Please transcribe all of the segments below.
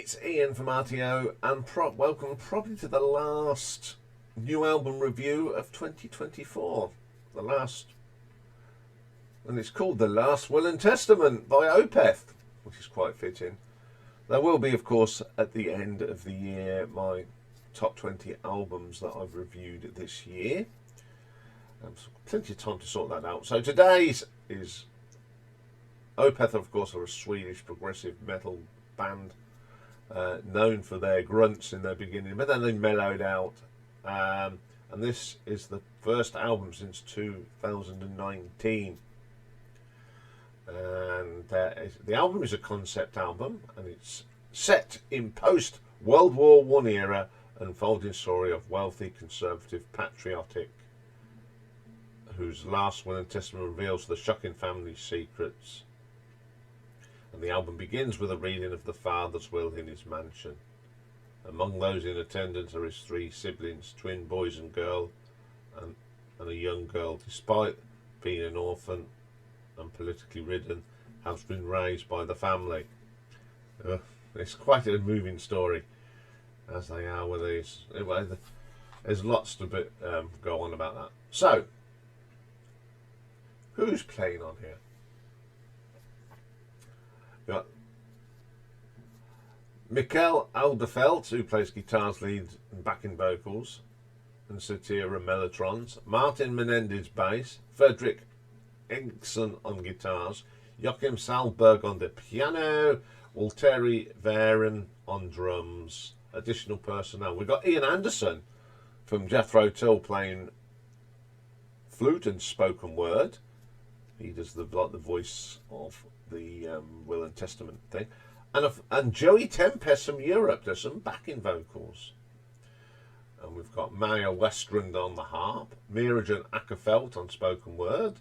It's Ian from RTO, and welcome probably to the last new album review of 2024. The last, and it's called The Last Will and Testament by Opeth, which is quite fitting. There will be, of course, at the end of the year, my top 20 albums that I've reviewed this year. So plenty of time to sort that out. So today's is Opeth, of course, are a Swedish progressive metal band. Known for their grunts in their beginning, but then they mellowed out, and this is the first album since 2019, and the album is a concept album, and it's set in post-World War I era, unfolding story of wealthy, conservative, patriotic, whose last will and testament reveals the shocking family secrets. And the album begins with a reading of the father's will in his mansion. Among those in attendance are his three siblings, twin boys and girl, and a young girl. Despite being an orphan and politically ridden, has been raised by the family. It's quite a moving story, as they are with these. Anyway, there's lots to go on about that. So, who's playing on here? We've got Mikael Alderfeldt, who plays guitars, lead and backing vocals, and Satira Mellotrons. Martin Menendez bass, Fredrik Engson on guitars, Joachim Salberg on the piano, Walteri Varen on drums. Additional personnel. We've got Ian Anderson from Jethro Tull playing flute and spoken word. He does the voice of the Will and Testament thing, and Joey Tempest from Europe does some backing vocals, and we've got Maya Westrand on the harp, Mirajan Ackerfeld on spoken word.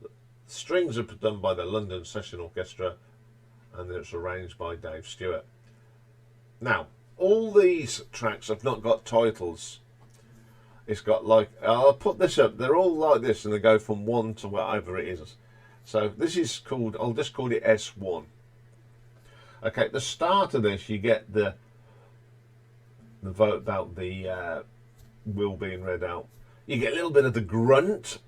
The strings are done by the London Session Orchestra, and it's arranged by Dave Stewart. Now, all these tracks have not got titles. It's got, like, I'll put this up, they're all like this, and they go from 1 to whatever it is. So this is called, I'll just call it S1. Okay, at the start of this, you get the vote about the will being read out. You get a little bit of the grunt,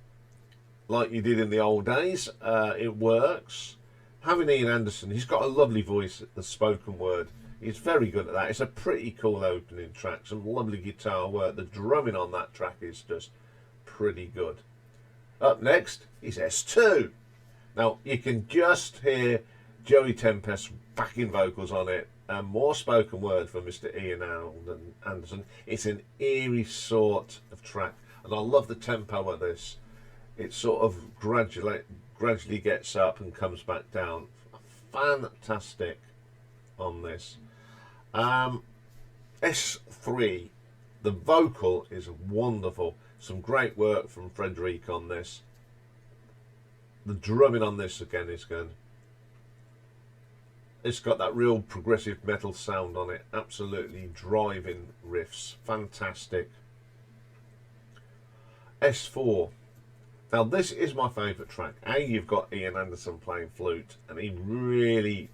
like you did in the old days. It works. Having Ian Anderson, he's got a lovely voice at the spoken word. He's very good at that. It's a pretty cool opening track. Some lovely guitar work. The drumming on that track is just pretty good. Up next is S2. Now, you can just hear Joey Tempest backing vocals on it, and more spoken word from Mr. Ian Anderson. It's an eerie sort of track, and I love the tempo of this. It sort of gradually gets up and comes back down. Fantastic on this. S3, the vocal is wonderful. Some great work from Fredrik on this. The drumming on this again is good. It's got that real progressive metal sound on it. Absolutely driving riffs. Fantastic. S4. Now this is my favourite track. You've got Ian Anderson playing flute, and he really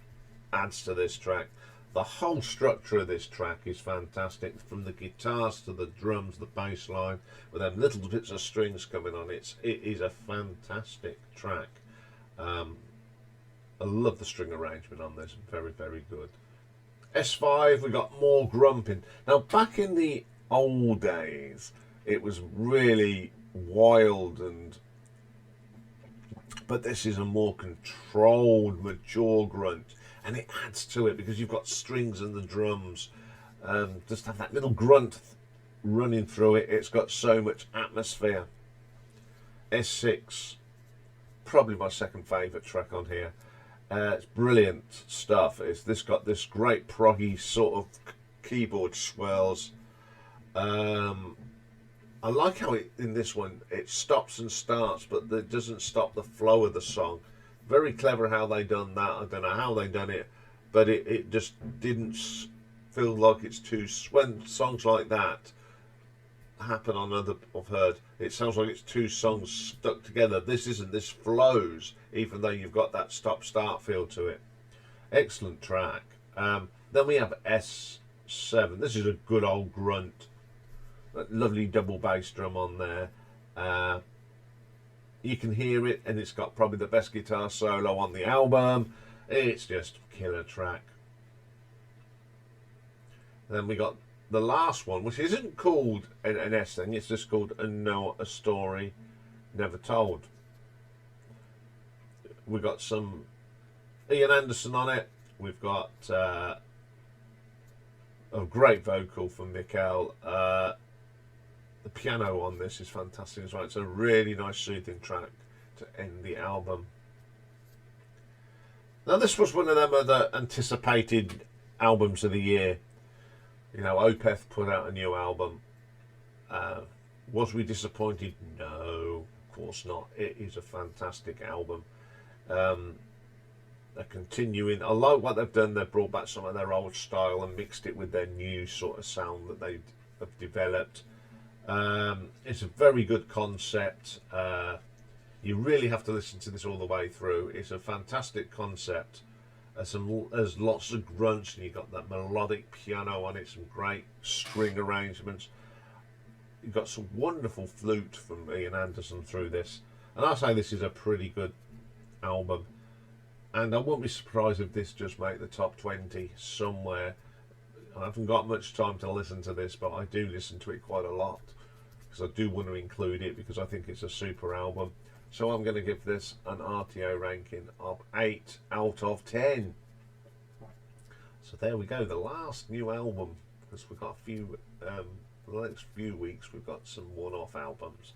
adds to this track. The whole structure of this track is fantastic, from the guitars to the drums, the bass line, with them little bits of strings coming on. It is a fantastic track. I love the string arrangement on this, very, very good. S5, we got more grumping. Now, back in the old days, it was really wild, but this is a more controlled, mature grunt. And it adds to it because you've got strings and the drums. Just have that little grunt running through it. It's got so much atmosphere. S6, probably my second favourite track on here. It's brilliant stuff. This got this great proggy sort of keyboard swells. I like how in this one it stops and starts, but it doesn't stop the flow of the song. Very clever how they done that. I don't know how they done it, but it just didn't feel like it's too. When songs like that happen on other I've heard, it sounds like it's two songs stuck together. This isn't. This flows, even though you've got that stop-start feel to it. Excellent track. Then we have S7. This is a good old grunt. That lovely double bass drum on there. You can hear it, and it's got probably the best guitar solo on the album. It's just a killer track. Then we got the last one, which isn't called an S thing, it's just called a Story Never Told. We've got some Iain Anderson on it. We've got a great vocal from Mikkel. The piano on this is fantastic as well. It's a really nice soothing track to end the album. Now this was one of them other anticipated albums of the year. You know, Opeth put out a new album. Was we disappointed? No, of course not. It is a fantastic album. They're continuing. I like what they've done. They've brought back some of their old style and mixed it with their new sort of sound that they have developed. It's a very good concept. You really have to listen to this all the way through. It's a fantastic concept. There's lots of grunts, and you've got that melodic piano on it, some great string arrangements. You've got some wonderful flute from Iain Anderson through this. And I say this is a pretty good album. And I won't be surprised if this just make the top 20 somewhere. I haven't got much time to listen to this, but I do listen to it quite a lot, because I do want to include it, because I think it's a super album. So I'm going to give this an RTO ranking of 8 out of 10. So there we go, the last new album, because we've got a few, for the next few weeks we've got some one-off albums.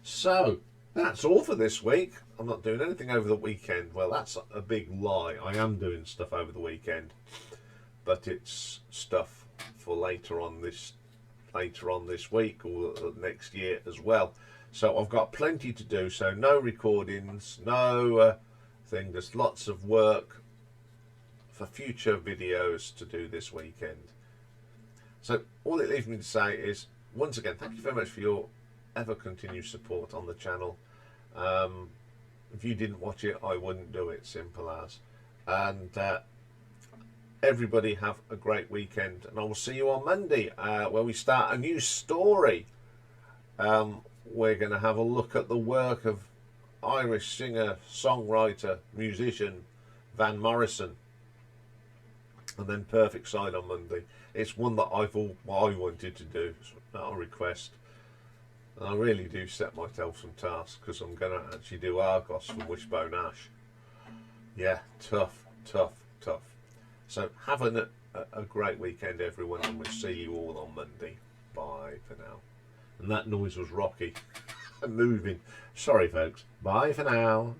So that's all for this week. I'm not doing anything over the weekend. Well, that's a big lie. I am doing stuff over the weekend, but it's stuff for later on this week or next year as well. So I've got plenty to do. So no recordings, no thing. There's lots of work for future videos to do this weekend. So all it leaves me to say is, once again, thank you very much for your ever continued support on the channel. If you didn't watch it, I wouldn't do it. Simple as. And everybody have a great weekend, and I will see you on Monday, where we start a new story. We're going to have a look at the work of Irish singer, songwriter, musician Van Morrison, and then Perfect Side on Monday. It's one that I wanted to do, it's not a request. And I really do set myself some tasks, because I'm going to actually do Argos from Wishbone Ash. Yeah, tough. So have a great weekend, everyone, and we'll see you all on Monday. Bye for now. And that noise was Rocky moving. Sorry, folks. Bye for now.